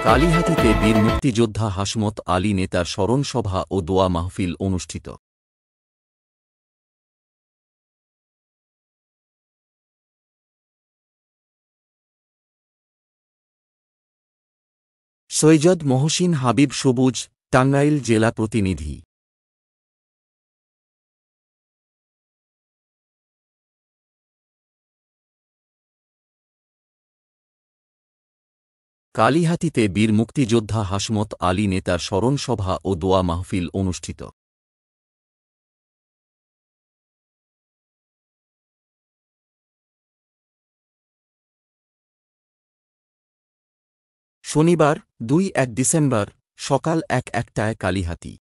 কালিহাতীতে বীর মুক্তিযোদ্ধা হাশমত আলী নেতার স্মরণ সভা ও দোয়া মাহফিল অনুষ্ঠিত। সৈয়দ মহসিন হাবিব সবুজ, টাঙ্গাইল জেলা প্রতিনিধি। কালিহাতীতে বীর মুক্তিযোদ্ধা হাশমত আলী নেতার স্মরণ সভা ও দোয়া মাহফিল অনুষ্ঠিত। শনিবার ২-১ ডিসেম্বর সকাল ১টায় কালিহাতী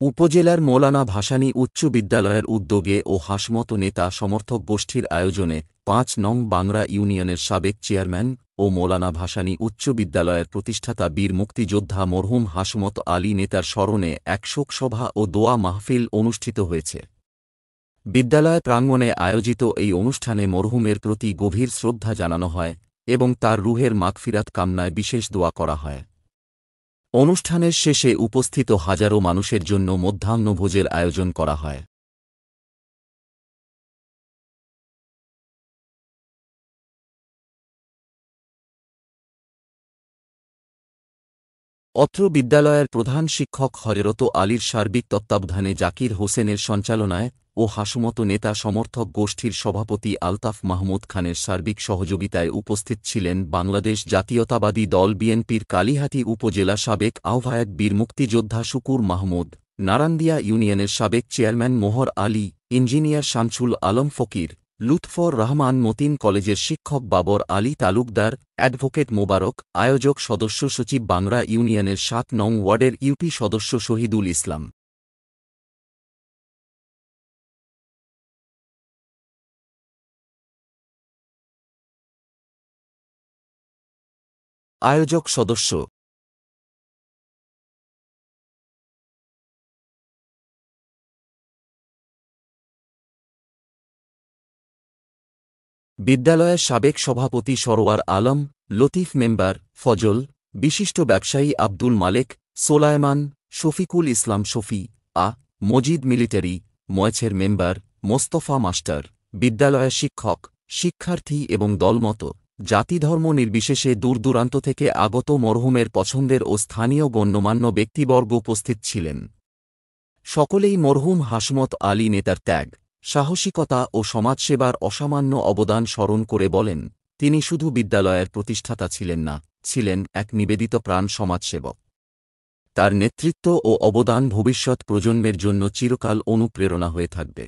উপজেলার মৌলানা ভাসানী উচ্চ বিদ্যালয়ের উদ্যোগে ও হাশমত নেতা সমর্থক গোষ্ঠীর আয়োজনে ৫ নং বাংরা ইউনিয়নের সাবেক চেয়ারম্যান ও মৌলানা ভাসানী উচ্চ বিদ্যালয়ের প্রতিষ্ঠাতা বীর মুক্তিযোদ্ধা মরহুম হাশমত আলী নেতার স্মরণে এক শোকসভা ও দোয়া মাহফিল অনুষ্ঠিত হয়েছে। বিদ্যালয় প্রাঙ্গণে আয়োজিত এই অনুষ্ঠানে মরহুমের প্রতি গভীর শ্রদ্ধা জানানো হয় এবং তার রুহের মাগফিরাত কামনায় বিশেষ দোয়া করা হয়। অনুষ্ঠানের শেষে উপস্থিত হাজারো মানুষের জন্য মধ্যাহ্নভোজের আয়োজন করা হয়। অত্র বিদ্যালয়ের প্রধান শিক্ষক হযরত আলীর সার্বিক তত্ত্বাবধানে জাকির হোসেনের সঞ্চালনায় ও হাশমত নেতা সমর্থক গোষ্ঠীর সভাপতি আলতাফ মাহমুদ খানের সার্বিক সহযোগিতায় উপস্থিত ছিলেন বাংলাদেশ জাতীয়তাবাদী দল বিএনপির কালিহাতী উপজেলা সাবেক আহ্বায়ক বীর মুক্তিযোদ্ধা শুকুর মাহমুদ, নারান্দিয়া ইউনিয়নের সাবেক চেয়ারম্যান মোহর আলী, ইঞ্জিনিয়ার শামসুল আলম ফকির, লুৎফর রহমান মতিন কলেজের শিক্ষক বাবর আলী তালুকদার, অ্যাডভোকেট মোবারক, আয়োজক সদস্য সচিব বাংরা ইউনিয়নের ৭ নং ওয়ার্ডের ইউপি সদস্য শহীদুল ইসলাম। আয়োজক সদস্য বিদ্যালয়ের সাবেক সভাপতি সরোয়ার আলম, লতিফ মেম্বার, ফজল, বিশিষ্ট ব্যবসায়ী Abdul Malek, Solaiman, Shafiqul Islam Shafi, Majid military, Moyesher member, Mostafa master, বিদ্যালয়ের শিক্ষক, শিক্ষার্থী এবং দলমত, জাতিধর্ম নির্বিশেষে দূরদূরান্ত থেকে আগত মরহুমের পছন্দের ও স্থানীয় গণ্যমান্য ব্যক্তিবর্গ উপস্থিত ছিলেন। সকলেই মরহুম হাশমত আলী নেতার ত্যাগ, সাহসিকতা ও সমাজসেবার অসামান্য অবদান স্মরণ করে বলেন, তিনি শুধু বিদ্যালয়ের প্রতিষ্ঠাতা ছিলেন না, ছিলেন এক নিবেদিত প্রাণ সমাজসেবক। তার নেতৃত্ব ও অবদান ভবিষ্যৎ প্রজন্মের জন্য চিরকাল অনুপ্রেরণা হয়ে থাকবে।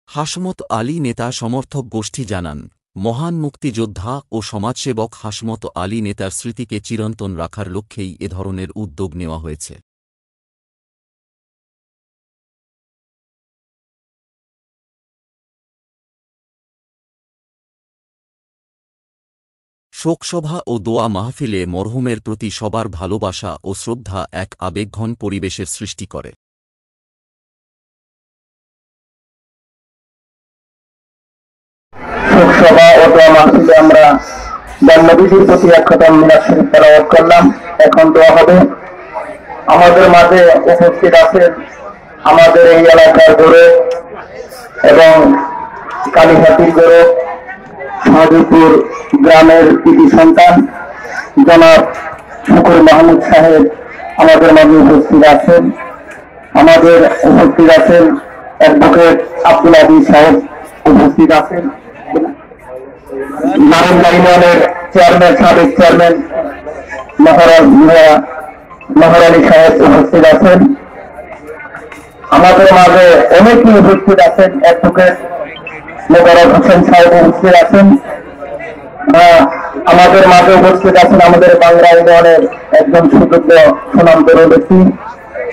হাশমত আলী নেতা সমর্থক গোষ্ঠী জানান, মহান মুক্তিযোদ্ধা ও সমাজসেবক হাশমত আলী নেতার স্মৃতিকে চিরন্তন রাখার লক্ষ্যেই এ ধরনের উদ্যোগ নেওয়া হয়েছে। শোকসভা ও দোয়া মাহফিলে মরহুমের প্রতি সবার ভালোবাসা ও শ্রদ্ধা এক আবেগঘন পরিবেশের সৃষ্টি করে। শোকসভা ও দোয়া মাহফিলে আমরা জন্মদিনের প্রতি এক খতম মিলাদ শরীফ তেলাওয়াত করলাম। এখন দোয়া হবে। আমাদের মাঝে উপস্থিত আছেন আমাদের এই এলাকার গৌরব এবং কালিহাতীর গৌরব, শাহজিপুর গ্রামের কৃতি সন্তান জনাব শুকুর মাহমুদ সাহেব আমাদের মাঝে উপস্থিত আছেন। আমাদের উপস্থিত আছেন অ্যাডভোকেট আব্দুল আজিজ সাহেব উপস্থিত আছেন। নারায়ণগঞ্জ ইউনিয়নের চেয়ারম্যান, সাবেক চেয়ারম্যান মোহর আলী সাহেব উপস্থিত আছেন। আমাদের মাঝে অনেকেই উপস্থিত আছেন। অ্যাডভোকেট মোবারক হোসেন সাহেব উপস্থিত আছেন। আমাদের মাঝে উপস্থিত আছেন আমাদের বাংলা ইউনিয়নের একজন সুযোগ্য সুনামধন্য ব্যক্তি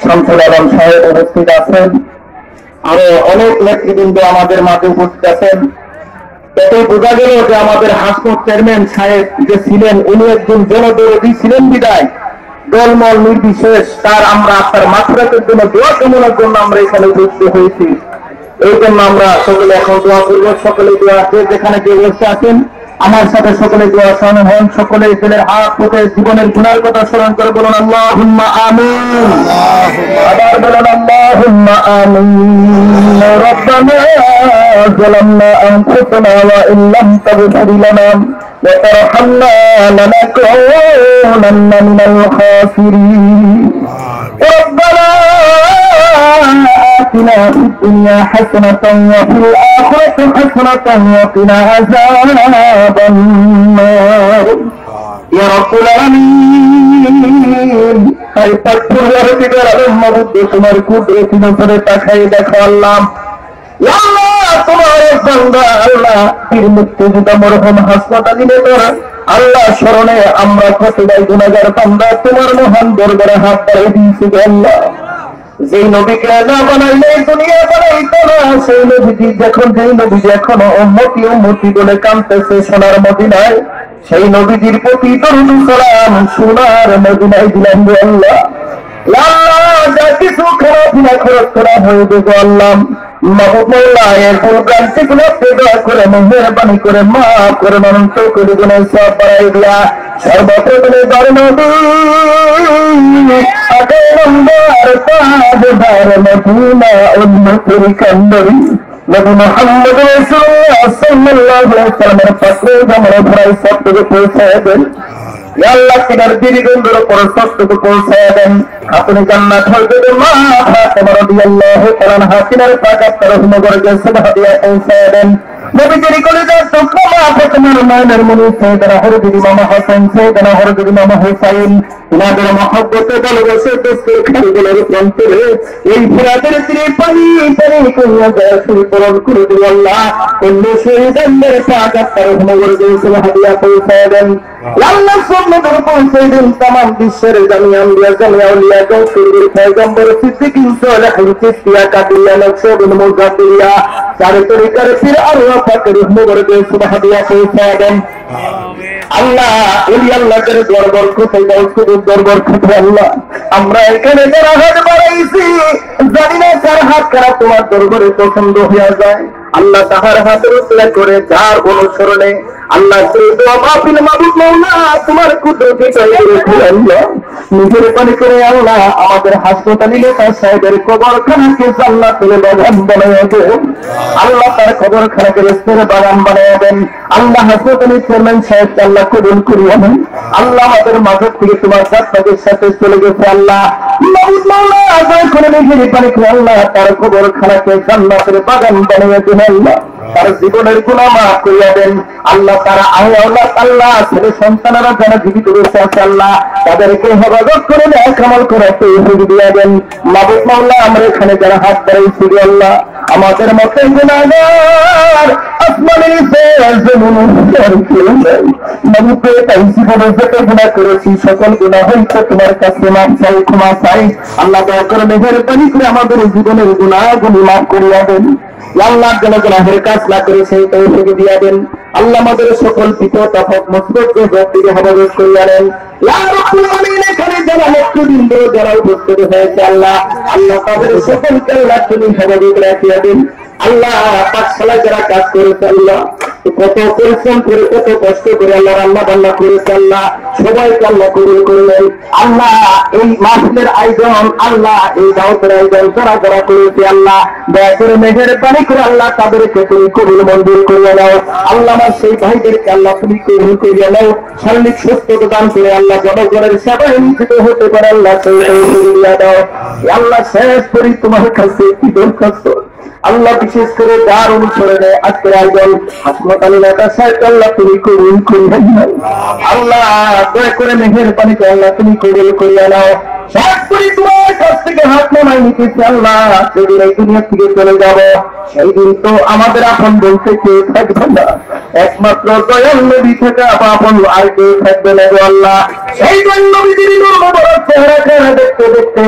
শামসুল আলম সাহেব উপস্থিত আছেন। আরো অনেক নেতৃবৃন্দ আমাদের মাঝে উপস্থিত আছেন। এতে বোঝা গেল যে আমাদের হাসমত চেয়ারম্যান সাহেব যে ছিলেন উনি একজন জনদরদী ছিলেন বিদায় দলমল নির্বিশেষ তার আমরা আপনার মাথুরাতের জন্য দোয়া কামনার জন্য আমরা এখানে যুক্ত হয়েছি। এই জন্য আমরা সকলে এখন দোয়া করব। সকলে দোয়া যেখানে যে বসে আছেন আমার সাথে সকলে দোয়া স্মরণ হন। সকলে ছেলের হাত পুঁতে জীবনের গুনার কথা স্মরণ করে বলুন আল্লাহুম্মা আমিন। আবার বলুন আল্লাহুম্মা আমিন। রব্বানা যালামনা আনফুসানা ওয়া ইন লাম তাগফির লানা ওয়া তারহামনা লানাকুনান্না মিনাল খাসিরিন। রব্বানা آتنا في الدنيا حسنة وفي الآخرة حسنة وقنا عذاب النار يا رب العالمين। هاي পাথর লহটিকার আলম মাবুদ তোমার কুদরতি নজরে তাকাই দেখো আল্লাহ। ইয়া আল্লাহ তোমার বান্দা আল্লাহ পীর মুক্তিযোদ্ধা মরহুম হাসনাত আলী নেতার আল্লাহ স্মরণে আমরা কতই গুনাহগার বান্দা তোমার মহান দরবারে হাত বাড়িয়ে দিয়েছি আল্লাহ। যেই নবীকে না বানাইলে দুনিয়া বানাইতো না, সেই নবীজি যখন যেই নবীজি এখনো উম্মতি উম্মতি বলে কাঁদতেছে সোনার মদিনায়, সেই নবীজির প্রতি দরুদ সালাম সোনার মদিনায় দিলাম গো আল্লাহ। আল্লাহ যা কিছু খারাপ খরচ করা হয়ে গেছে আল্লাহ মাহবুব মাওলা এর ভুলভ্রান্তি গুলো দয়া করে মেহেরবানি করে মাফ করে অনন্ত করে গুনাহ সব বাড়াই দিয়া সর্বপ্রথমে নবী আগে নম্বর তাজদার মদিনা উম্মতের কান্ডারি নবী মুহাম্মদ রাসূলুল্লাহ সাল্লাল্লাহু আলাইহি ওয়াসাল্লামের পাশে আমরা ভরাই সবটুকু পৌঁছায় দেন। ইয়া আল্লাহ তিনার দিরিগন্ধর উপর সবটুকু পৌঁছায় দেন। আপনি জান্নাত হইতে মা ফাতেমা রাদিয়াল্লাহু তাআলা আনহা তিনার পাক আপনার রহমতের সুবহানিয়া পৌঁছায় দেন। নবীজির কলিজার টুকরা মা ফাতেমার মায়ের মনে সাইয়েদনা হযরত ইমাম হাসান সাইয়েদনা হযরত ইমাম হুসাইন তিনাদের মহব্বতে ভালোবাসে দোস্তের খালিদের অন্তরে এই ফিরাদের তীরে পানি পানি কইয়া যায় শুরু পূরণ করে দিও আল্লাহ। অন্য শহীদদের পাক আপনার রহমতের সুবহানিয়া পৌঁছায় দেন। আল্লাহ সুবহানাহু ওয়া তাআলা तमाम বিশ্বের জামি আম্বিয়া জামি আউলিয়া গৌসুল পয়গম্বর সিদ্দিকীন সালেহিন চিশতিয়া কাদিয়া নকশবন্দ মুজাদ্দিয়া চারে তরিকার পীর আল্লাহ পাক রহমতের সুবহানিয়া পৌঁছায় দেন। আল্লাহ ওলি আল্লাহদের দরবার কোথায় গৌসুল দরবার কোথায় আল্লাহ আমরা এখানে যারা হাত বাড়াইছি জানি না কার হাত কারা তোমার দরবারে পছন্দ হয়ে যায় আল্লাহ তাহার হাতের উত্তরা করে যার অনুসরণে আল্লাহ মাহফিল মাবুদ মাওলা তোমার কুদরতে আল্লাহ নিজের পানি করে আল্লাহ আমাদের হাসপাতাল আলী নেতা সাহেবের কবরখানাকে জান্নাতের বাগান বানাইয়া দেন আল্লাহ তার কবরখানাকে রেস্তের বাগান বানাইয়া দেন আল্লাহ হাসপাতাল চেয়ারম্যান সাহেব আল্লাহ কবুল করিয়া নেন আল্লাহ আমাদের মাঝ থেকে তোমার জান্নাতের সাথে চলে গেছে আল্লাহ মাবুদ মাওলা আজয় করে নিজের পানি করে আল্লাহ তার কবরখানাকে জান্নাতের বাগান বানাইয়া দেন আল্লাহ তার জীবনের গুনাহ মাফ করিয়া দেন আল্লাহ তারা আওলাদ আল্লাহ ছেলে সন্তানেরা যারা জীবিত রয়েছে আছে আল্লাহ তাদেরকে হেফাজত করে নেক আমল করে তৌফিক দিয়া দেন মাবুদ মাওলা আমরা এখানে যারা হাত বাড়াইছি আল্লাহ আমাদের মতে গুনাহগার আসমানের জমিনের মাবুদ তাই জীবনে যত গুনাহ করেছি সকল গুনাহ হইতে তোমার কাছে মাফ চাই ক্ষমা চাই আল্লাহ দয়া করে মেহেরবানি করে আমাদের জীবনের গুনাহগুলি মাফ করিয়া দেন আল্লাহ যেন গুনাহের কাজ না করে সেই তৌফিক দিয়া দেন আল্লাহ আমাদের সকল বিপদ আপদ মুসিবতকে থেকে হেফাজত করিয়া নেন ইয়া রাব্বুল আলামিন এখানে যারা মুক্তিবৃন্দ যারা উপস্থিত হয়েছে আল্লাহ আল্লাহ তাদের সকলকে আল্লাহ তুমি হেফাজত রাখিয়া দিন আল্লাহ পাঠশালায় যারা কাজ করেছে আল্লাহ কত পরিশ্রম করে কত কষ্ট করে আল্লাহ রান্না বান্না করেছে আল্লাহ সবাইকে আল্লাহ কবুল করলেন আল্লাহ এই মাহফিলের আয়োজন আল্লাহ এই দাওয়াতের আয়োজন যারা যারা করেছে আল্লাহ দয়া করে মেহেরবানি করে আল্লাহ তাদেরকে তুমি কবুল মঞ্জুর করিয়া নাও আল্লাহ আমার সেই ভাইদেরকে আল্লাহ তুমি কবুল করিয়া নাও শারীরিক সুস্থতা দান করে আল্লাহ জনগণের সেবায় নিয়োজিত হতে পারে আল্লাহ সেই করিয়া দাও আল্লাহ শেষ করি তোমার কাছে কি দরখাস্ত আল্লাহ বিশেষ করে যার অনুসরণে আজকের আয়োজন হাসমত আলী নেতা সাহেব আল্লাহ তুমি কবুল করিয়া নাও আল্লাহ দয়া করে মেহেরবানি করে আল্লাহ তুমি কবুল করিয়া নাও শেষ করি তোমার কাছ থেকে হাত নামাই নিতেছি আল্লাহ সেদিন এই দুনিয়া থেকে চলে যাবো সেই দিন তো আমাদের আপন বলতে কেউ থাকবে না একমাত্র দয়াল নবী থেকে আপন আর কেউ থাকবে না গো আল্লাহ। সেই দয়াল নবীর নূর মোবারক চেহারাখানা দেখতে দেখতে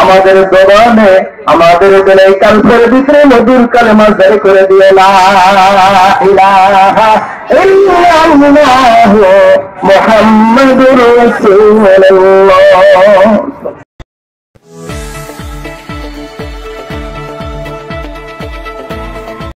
আমাদের জবানে আমাদের বেলায় কালফের ভিতরে মধুর কালেমা জারি করে দিয়ে লা ইলাহা ইল্লাল্লাহ মুহাম্মাদুর রাসূলুল্লাহ।